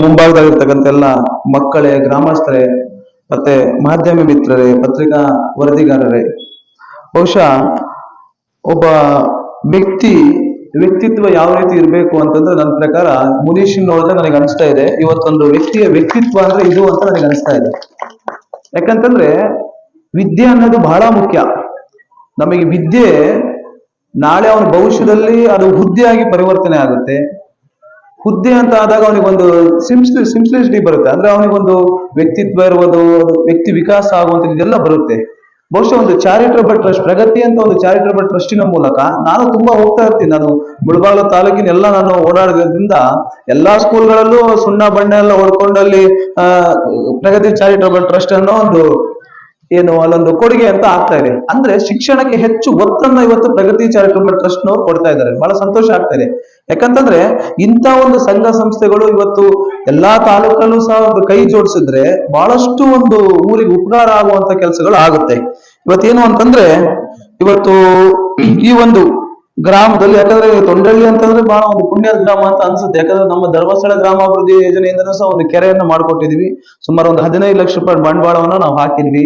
ಮುಂಭಾಗದಲ್ಲಿರ್ತಕ್ಕಂಥ ಎಲ್ಲ ಮಕ್ಕಳೇ, ಗ್ರಾಮಸ್ಥರೇ, ಮತ್ತೆ ಮಾಧ್ಯಮ ಮಿತ್ರರೇ, ಪತ್ರಿಕಾ ವರದಿಗಾರರೇ, ಬಹುಶಃ ಒಬ್ಬ ವ್ಯಕ್ತಿತ್ವ ಯಾವ ರೀತಿ ಇರಬೇಕು ಅಂತಂದ್ರೆ ನನ್ನ ಪ್ರಕಾರ ಮುನೀಶ್ ನೋಡಿದ್ರೆ ನನಗೆ ಅನಿಸ್ತಾ ಇದೆ ಇವತ್ತೊಂದು ವ್ಯಕ್ತಿಯ ವ್ಯಕ್ತಿತ್ವ ಅಂದ್ರೆ ಇದು ಅಂತ ನನಗೆ ಅನಿಸ್ತಾ ಇದೆ. ಯಾಕಂತಂದ್ರೆ ವಿದ್ಯೆ ಅನ್ನೋದು ಬಹಳ ಮುಖ್ಯ. ನಮಗೆ ವಿದ್ಯೆ ನಾಳೆ ಅವನ ಭವಿಷ್ಯದಲ್ಲಿ ಅದು ಹುದ್ದೆಯಾಗಿ ಪರಿವರ್ತನೆ ಆಗುತ್ತೆ. ಹುದ್ದೆ ಅಂತ ಆದಾಗ ಅವನಿಗೊಂದು ಸಿಂಪ್ಲಿಸಿಟಿ ಬರುತ್ತೆ, ಅಂದ್ರೆ ಅವನಿಗೊಂದು ವ್ಯಕ್ತಿತ್ವ ಇರುವುದು, ವ್ಯಕ್ತಿ ವಿಕಾಸ ಆಗುವಂಥದ್ದು ಇದೆಲ್ಲ ಬರುತ್ತೆ. ಬಹುಶಃ ಒಂದು ಚಾರಿಟಬಲ್ ಟ್ರಸ್ಟ್, ಪ್ರಗತಿ ಅಂತ ಒಂದು ಚಾರಿಟಬಲ್ ಟ್ರಸ್ಟಿನ ಮೂಲಕ ನಾನು ತುಂಬಾ ಹೋಗ್ತಾ ಇರ್ತೀನಿ. ನಾನು ಮುಳಬಾಗಿಲು ತಾಲೂಕಿನ ಎಲ್ಲ ನಾನು ಓಡಾಡೋದ್ರಿಂದ ಎಲ್ಲಾ ಸ್ಕೂಲ್ಗಳಲ್ಲೂ ಸುಣ್ಣ ಬಣ್ಣ ಎಲ್ಲ ಹೊಡ್ಕೊಂಡಲ್ಲಿ ಪ್ರಗತಿ ಚಾರಿಟಬಲ್ ಟ್ರಸ್ಟ್ ಅನ್ನೋ ಒಂದು ಅಲ್ಲೊಂದು ಕೊಡುಗೆ ಅಂತ ಆಗ್ತಾ ಇದೆ. ಅಂದ್ರೆ ಶಿಕ್ಷಣಕ್ಕೆ ಹೆಚ್ಚು ಒತ್ತನ್ನ ಇವತ್ತು ಪ್ರಗತಿ ಚಾರಿಟಬಲ್ ಟ್ರಸ್ಟ್ ನವರು ಕೊಡ್ತಾ ಇದ್ದಾರೆ. ಬಹಳ ಸಂತೋಷ ಆಗ್ತಾ ಇದೆ. ಯಾಕಂತಂದ್ರೆ ಇಂಥ ಒಂದು ಸಂಘ ಸಂಸ್ಥೆಗಳು ಇವತ್ತು ಎಲ್ಲಾ ತಾಲೂಕಲ್ಲೂ ಸಹ ಒಂದು ಕೈ ಜೋಡಿಸಿದ್ರೆ ಬಹಳಷ್ಟು ಒಂದು ಊರಿಗೆ ಉಪಕಾರ ಆಗುವಂತ ಕೆಲಸಗಳು ಆಗುತ್ತೆ. ಇವತ್ತೇನು ಅಂತಂದ್ರೆ ಇವತ್ತು ಈ ಒಂದು ಗ್ರಾಮದಲ್ಲಿ, ಯಾಕಂದ್ರೆ ತೊಂಡಳ್ಳಿ ಅಂತಂದ್ರೆ ಬಹಳ ಒಂದು ಪುಣ್ಯದ ಗ್ರಾಮ ಅಂತ ಅನ್ಸುತ್ತೆ. ಯಾಕಂದ್ರೆ ನಮ್ಮ ಧರ್ಮಸ್ಥಳ ಗ್ರಾಮಾಭಿವೃದ್ಧಿ ಯೋಜನೆಯಿಂದನೂ ಸಹ ಒಂದು ಕೆರೆಯನ್ನು ಮಾಡ್ಕೊಟ್ಟಿದ್ವಿ. ಸುಮಾರು ಒಂದು 15 ಲಕ್ಷ ರೂಪಾಯಿ ಬಂಡವಾಳವನ್ನು ನಾವು ಹಾಕಿದ್ವಿ.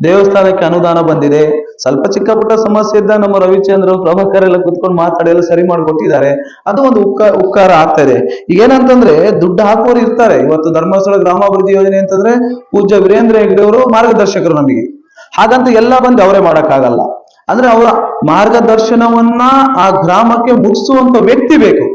ದೇವಸ್ಥಾನಕ್ಕೆ ಅನುದಾನ ಬಂದಿದೆ. ಸ್ವಲ್ಪ ಚಿಕ್ಕ ಪುಟ್ಟ ಸಮಸ್ಯೆ ಇದ್ದ ನಮ್ಮ ರವಿಚಂದ್ರ ಪ್ರಭಾಕರ್ ಎಲ್ಲ ಕುತ್ಕೊಂಡು ಮಾತಾಡಿ ಎಲ್ಲ ಸರಿ ಮಾಡ್ಕೊಟ್ಟಿದ್ದಾರೆ. ಅದು ಒಂದು ಉಪಕಾರ ಆಗ್ತಾ ಇದೆ. ಈಗ ಏನಂತಂದ್ರೆ ದುಡ್ಡು ಹಾಕುವವರು ಇರ್ತಾರೆ. ಇವತ್ತು ಧರ್ಮಸ್ಥಳ ಗ್ರಾಮಾಭಿವೃದ್ಧಿ ಯೋಜನೆ ಅಂತಂದ್ರೆ ಪೂಜ್ಯ ವೀರೇಂದ್ರ ಹೆಗ್ಡೆ ಅವರು ಮಾರ್ಗದರ್ಶಕರು ನಮಗೆ. ಹಾಗಂತ ಎಲ್ಲ ಬಂದು ಅವರೇ ಮಾಡಕ್ಕಾಗಲ್ಲ. ಅಂದ್ರೆ ಅವರ ಮಾರ್ಗದರ್ಶನವನ್ನ ಆ ಗ್ರಾಮಕ್ಕೆ ಮುಗಿಸುವಂತ ವ್ಯಕ್ತಿ ಬೇಕು.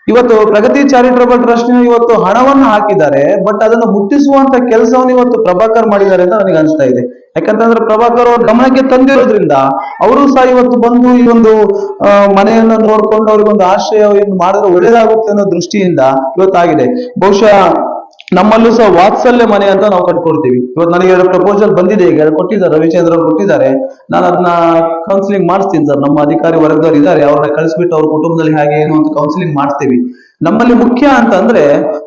ಇವತ್ತು ಪ್ರಗತಿ ಚಾರಿಟಬಲ್ ಟ್ರಸ್ಟ್ ಇವತ್ತು ಹಣವನ್ನು ಹಾಕಿದ್ದಾರೆ, ಬಟ್ ಅದನ್ನು ಮುಟ್ಟಿಸುವಂತ ಕೆಲಸವನ್ನು ಇವತ್ತು ಪ್ರಭಾಕರ್ ಮಾಡಿದ್ದಾರೆ ಅಂತ ನನಗೆ ಅನಿಸ್ತಾ ಇದೆ. ಯಾಕಂತಂದ್ರೆ ಪ್ರಭಾಕರ್ ಅವ್ರ ಗಮನಕ್ಕೆ ತಂದಿರೋದ್ರಿಂದ ಅವರು ಸಹ ಇವತ್ತು ಬಂದು ಈ ಒಂದು ಮನೆಯನ್ನ ನೋಡ್ಕೊಂಡು ಅವ್ರಿಗೊಂದು ಆಶ್ರಯ ಮಾಡಿದ್ರೆ ಒಳ್ಳೇದಾಗುತ್ತೆ ಅನ್ನೋ ದೃಷ್ಟಿಯಿಂದ ಇವತ್ತಾಗಿದೆ. ಬಹುಶಃ ನಮ್ಮಲ್ಲೂ ಸಹ ವಾತ್ಸಲ್ಯ ಮನೆ ಅಂತ ನಾವು ಕಟ್ಕೊಡ್ತೀವಿ. ಇವತ್ತು ನನಗೆ ಪ್ರಪೋಸಲ್ ಬಂದಿದೆ, ಈಗ ಕೊಟ್ಟಿದ್ದಾರೆ, ರವಿಚಂದ್ರ ಅವರು ಕೊಟ್ಟಿದ್ದಾರೆ. ನಾನು ಅದನ್ನ ಕೌನ್ಸಿಲಿಂಗ್ ಮಾಡಿಸ್ತೀನಿ ಸರ್. ನಮ್ಮ ಅಧಿಕಾರಿ ವರ್ಗದವ್ರು ಇದ್ದಾರೆ, ಅವ್ರನ್ನ ಕಳಿಸ್ಬಿಟ್ಟು ಅವ್ರ ಕುಟುಂಬದಲ್ಲಿ ಹಾಗೆ ಏನು ಅಂತ ಕೌನ್ಸಿಲಿಂಗ್ ಮಾಡ್ತೀವಿ. ನಮ್ಮಲ್ಲಿ ಮುಖ್ಯ ಅಂತಂದ್ರೆ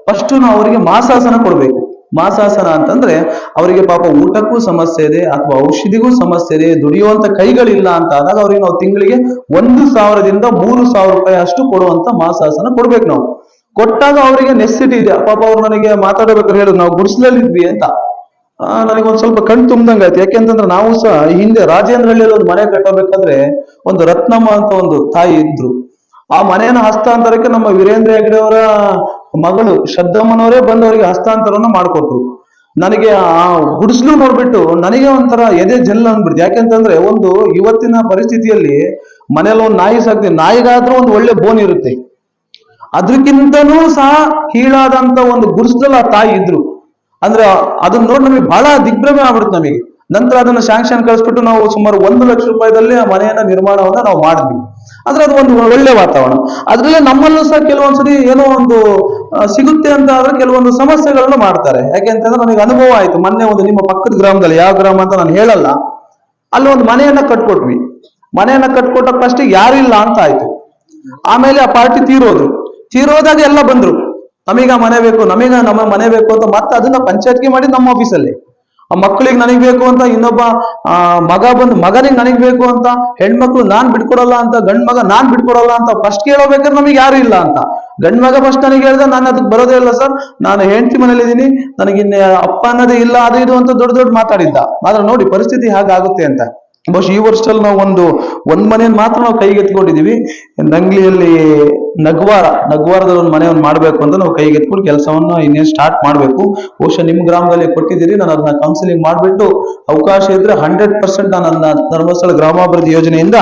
ಫಸ್ಟ್ ನಾವು ಅವರಿಗೆ ಮಾಸಾಸನ ಕೊಡ್ಬೇಕು. ಮಾಸಾಸನ ಅಂತಂದ್ರೆ ಅವರಿಗೆ ಪಾಪ ಊಟಕ್ಕೂ ಸಮಸ್ಯೆ ಇದೆ ಅಥವಾ ಔಷಧಿಗೂ ಸಮಸ್ಯೆ ಇದೆ, ದುಡಿಯುವಂತ ಕೈಗಳಿಲ್ಲ ಅಂತ ಆದಾಗ ಅವ್ರಿಗೆ ನಾವು ತಿಂಗಳಿಗೆ 1,000 ದಿಂದ 3,000 ರೂಪಾಯಿ ಅಷ್ಟು ಕೊಡುವಂತ ಮಾಸಾಸನ ಕೊಡ್ಬೇಕು. ನಾವು ಕೊಟ್ಟಾಗ ಅವರಿಗೆ ನೆಸಿಟಿ ಇದೆ. ಪಾಪ ಅವ್ರು ನನಗೆ ಮಾತಾಡಬೇಕಾದ್ರೆ ಹೇಳಿದ್ರು, ನಾವು ಗುಡಿಸ್ಲಲ್ಲಿದ್ವಿ ಅಂತ. ನನಗೊಂದ್ ಸ್ವಲ್ಪ ಕಣ್ ತುಂಬ್ದಂಗ ಆಯ್ತು. ಯಾಕೆಂತಂದ್ರೆ ನಾವು ಸಹ ಹಿಂದೆ ರಾಜೇಂದ್ರಹಳ್ಳಿಯಲ್ಲಿ ಒಂದು ಮನೆ ಕಟ್ಟಬೇಕಾದ್ರೆ ಒಂದು ರತ್ನಮ್ಮ ಅಂತ ಒಂದು ತಾಯಿ ಇದ್ರು. ಆ ಮನೆಯನ್ನು ಹಸ್ತಾಂತರಕ್ಕೆ ನಮ್ಮ ವೀರೇಂದ್ರ ಹೆಗ್ಡೆ ಅವರ ಮಗಳು ಶ್ರದ್ಧಮ್ಮನವರೇ ಬಂದು ಅವರಿಗೆ ಹಸ್ತಾಂತರವನ್ನು ಮಾಡಿಕೊಟ್ರು. ನನಗೆ ಆ ಗುಡಿಸ್ಲು ನೋಡ್ಬಿಟ್ಟು ನನಗೆ ಒಂಥರ ಎದೆ ಜಲ್ಲ ಅಂದ್ಬಿಡ್ತು. ಯಾಕೆಂತಂದ್ರೆ ಒಂದು ಇವತ್ತಿನ ಪರಿಸ್ಥಿತಿಯಲ್ಲಿ ಮನೇಲಿ ಒಂದು ನಾಯಿ ಸಾಕ್ತೀವಿ, ನಾಯಿಗಾದ್ರೂ ಒಂದು ಒಳ್ಳೆ ಬೋನ್ ಇರುತ್ತೆ. ಅದಕ್ಕಿಂತನೂ ಸಹ ಕೀಳಾದಂತ ಒಂದು ಗುಡಿಸ್ಲಲ್ಲಿ ಆ ತಾಯಿ ಇದ್ರು. ಅಂದ್ರೆ ಅದನ್ನ ನೋಡಿ ನಮಗೆ ಬಹಳ ದಿಗ್ಭ್ರಮೆ ಆಗ್ಬಿಡುತ್ತೆ ನಮಗೆ. ನಂತರ ಅದನ್ನ ಶಾಂಕ್ಷನ್ ಕಳಿಸ್ಬಿಟ್ಟು ನಾವು ಸುಮಾರು 1 ಲಕ್ಷ ರೂಪಾಯಿದಲ್ಲಿ ಆ ಮನೆಯನ್ನ ನಿರ್ಮಾಣವನ್ನ ನಾವು ಮಾಡಿದ್ವಿ. ಅಂದ್ರೆ ಅದು ಒಂದು ಒಳ್ಳೆ ವಾತಾವರಣ. ಅದ್ರಲ್ಲಿ ನಮ್ಮಲ್ಲೂ ಸಹ ಕೆಲವೊಂದ್ಸರಿ ಏನೋ ಒಂದು ಸಿಗುತ್ತೆ ಅಂತ ಆದ್ರೆ ಕೆಲವೊಂದು ಸಮಸ್ಯೆಗಳನ್ನ ಮಾಡ್ತಾರೆ. ಯಾಕೆಂತಂದ್ರೆ ನನಗೆ ಅನುಭವ ಆಯ್ತು. ಮೊನ್ನೆ ಒಂದು ನಿಮ್ಮ ಪಕ್ಕದ ಗ್ರಾಮದಲ್ಲಿ, ಯಾವ ಗ್ರಾಮ ಅಂತ ನಾನು ಹೇಳಲ್ಲ, ಅಲ್ಲಿ ಒಂದು ಮನೆಯನ್ನ ಕಟ್ಕೊಟ್ವಿ. ಮನೆಯನ್ನ ಕಟ್ಕೊಟ್ಟ ಫಸ್ಟ್ ಯಾರಿಲ್ಲ ಅಂತ ಆಯ್ತು. ಆಮೇಲೆ ಆ ಪಾರ್ಟಿ ತೀರೋದಾಗ ಎಲ್ಲ ಬಂದ್ರು, ನಮೀಗ ಮನೆ ಬೇಕು, ನಮ್ಮ ಮನೆ ಬೇಕು ಅಂತ. ಮತ್ತೆ ಅದನ್ನ ಪಂಚಾಯತ್ಗೆ ಮಾಡಿ ನಮ್ಮ ಆಫೀಸಲ್ಲಿ ಆ ಮಕ್ಕಳಿಗೆ ನನಗ್ ಬೇಕು ಅಂತ, ಇನ್ನೊಬ್ಬ ಮಗ ಬಂದು ಮಗನಿಗೆ ನನಗ್ ಬೇಕು ಅಂತ, ಹೆಣ್ಮಕ್ಳು ನಾನ್ ಬಿಟ್ಕೊಡಲ್ಲ ಅಂತ, ಗಂಡ್ ಮಗ ನಾನ್ ಬಿಟ್ಕೊಡಲ್ಲ ಅಂತ ಫಸ್ಟ್ ಕೇಳೋಬೇಕಾದ್ರೆ ನಮಗೆ ಯಾರು ಇಲ್ಲ ಅಂತ. ಗಂಡ್ ಮಗ ಫಸ್ಟ್ ನನಗೆ ಹೇಳ್ದ, ನಾನು ಅದಕ್ಕೆ ಬರೋದೇ ಇಲ್ಲ ಸರ್, ನಾನು ಹೆಂಡತಿ ಮನೇಲಿ ಇದ್ದೀನಿ, ನನಗಿನ್ನ ಅಪ್ಪ ಅನ್ನೋದೇ ಇಲ್ಲ, ಅದು ಇದು ಅಂತ ದೊಡ್ಡ ಮಾತಾಡಿದ್ದ. ಆದ್ರೆ ನೋಡಿ ಪರಿಸ್ಥಿತಿ ಹಾಗಾಗುತ್ತೆ ಅಂತ. ಬಹುಶಃ ಈ ವರ್ಷದಲ್ಲಿ ನಾವು ಒಂದ್ ಮನೆಯನ್ನು ಮಾತ್ರ ನಾವು ಕೈಗೆತ್ಕೊಂಡಿದೀವಿ. ನಂಗ್ಲಿಯಲ್ಲಿ ನಗ್ವಾರದಲ್ಲಿ ಒಂದು ಮನೆಯನ್ನು ಮಾಡ್ಬೇಕು ಅಂತ ನಾವು ಕೈಗೆತ್ಕೊಂಡು ಕೆಲಸವನ್ನು ಇನ್ನೇನು ಸ್ಟಾರ್ಟ್ ಮಾಡ್ಬೇಕು. ಬಹುಶಃ ನಿಮ್ ಗ್ರಾಮದಲ್ಲಿ ಕೊಟ್ಟಿದ್ದೀರಿ. ನಾನು ಅದನ್ನ ಕೌನ್ಸಿಲಿಂಗ್ ಮಾಡ್ಬಿಟ್ಟು ಅವಕಾಶ ಇದ್ರೆ 100% ನಾನು ಅದನ್ನ ಧರ್ಮಸ್ಥಳ ಗ್ರಾಮಾಭಿವೃದ್ಧಿ ಯೋಜನೆಯಿಂದ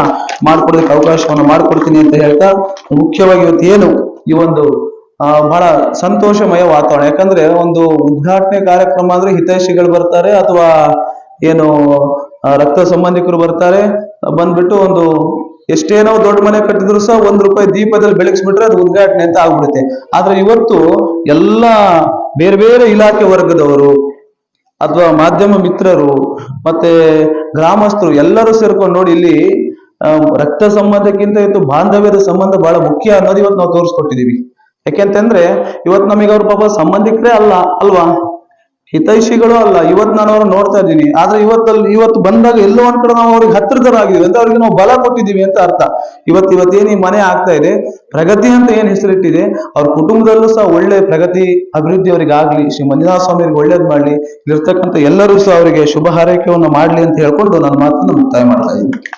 ಮಾಡ್ಕೊಡೋದಕ್ಕೆ ಅವಕಾಶವನ್ನು ಮಾಡ್ಕೊಡ್ತೀನಿ ಅಂತ ಹೇಳ್ತಾ, ಮುಖ್ಯವಾಗಿ ಇವತ್ತು ಏನು ಈ ಒಂದು ಬಹಳ ಸಂತೋಷಮಯ ವಾತಾವರಣ. ಯಾಕಂದ್ರೆ ಒಂದು ಉದ್ಘಾಟನೆ ಕಾರ್ಯಕ್ರಮ ಅಂದ್ರೆ ಹಿತೈಷಿಗಳು ಬರ್ತಾರೆ ಅಥವಾ ಏನು ರಕ್ತ ಸಂಬಂಧಿಕರು ಬರ್ತಾರೆ. ಬಂದ್ಬಿಟ್ಟು ಒಂದು ಎಷ್ಟೇನೋ ದೊಡ್ಡ ಮನೆ ಕಟ್ಟಿದ್ರು ಸಹ ₹1 ದೀಪದಲ್ಲಿ ಬೆಳಗಿಸ್ಬಿಟ್ರೆ ಅದು ಉದ್ಘಾಟನೆ ಅಂತ ಆಗ್ಬಿಡುತ್ತೆ. ಆದ್ರೆ ಇವತ್ತು ಎಲ್ಲ ಬೇರೆ ಬೇರೆ ಇಲಾಖೆ ವರ್ಗದವರು ಅಥವಾ ಮಾಧ್ಯಮ ಮಿತ್ರರು ಮತ್ತೆ ಗ್ರಾಮಸ್ಥರು ಎಲ್ಲರೂ ಸೇರ್ಕೊಂಡು ನೋಡಿ, ಇಲ್ಲಿ ರಕ್ತ ಸಂಬಂಧಕ್ಕಿಂತ ಇವತ್ತು ಬಾಂಧವ್ಯದ ಸಂಬಂಧ ಬಹಳ ಮುಖ್ಯ ಅನ್ನೋದು ಇವತ್ತು ನಾವು ತೋರಿಸ್ಕೊಟ್ಟಿದೀವಿ. ಯಾಕೆಂತಂದ್ರೆ ಇವತ್ತು ನಮಗೆ ಅವ್ರ ಪಾಪ ಸಂಬಂಧಿಕರೇ ಅಲ್ವಾ. ಹಿತೈಷಿಗಳು ಅಲ್ಲ. ಇವತ್ತು ನಾನು ಅವ್ರನ್ನ ನೋಡ್ತಾ ಇದ್ದೀನಿ, ಆದ್ರೆ ಇವತ್ತು ಬಂದಾಗ ಎಲ್ಲೋ ಒಂದ್ ಕಡೆ ನಾವು ಅವ್ರಿಗೆ ಹತ್ತಿರದರಾಗಿದ್ದೀವಿ ಅಂತ, ಅವ್ರಿಗೆ ನಾವು ಬಲ ಕೊಟ್ಟಿದ್ದೀವಿ ಅಂತ ಅರ್ಥ. ಇವತ್ತೇನು ಈ ಮನೆ ಆಗ್ತಾ ಇದೆ, ಪ್ರಗತಿ ಅಂತ ಏನ್ ಹೆಸರಿಟ್ಟಿದೆ, ಅವ್ರ ಕುಟುಂಬದಲ್ಲೂ ಸಹ ಒಳ್ಳೆ ಪ್ರಗತಿ ಅಭಿವೃದ್ಧಿ ಅವರಿಗೆ ಆಗ್ಲಿ, ಶ್ರೀ ಮಂಜುನಾಥ ಸ್ವಾಮಿಗೆ ಒಳ್ಳೇದ್ ಮಾಡ್ಲಿ, ಇಲ್ಲಿರ್ತಕ್ಕಂಥ ಎಲ್ಲರೂ ಸಹ ಅವರಿಗೆ ಶುಭ ಹಾರೈಕೆಯನ್ನು ಮಾಡ್ಲಿ ಅಂತ ಹೇಳ್ಕೊಂಡು ನನ್ನ ಮಾತನ್ನು ಮುಕ್ತಾಯ ಮಾಡ್ತಾ ಇದ್ದೀನಿ.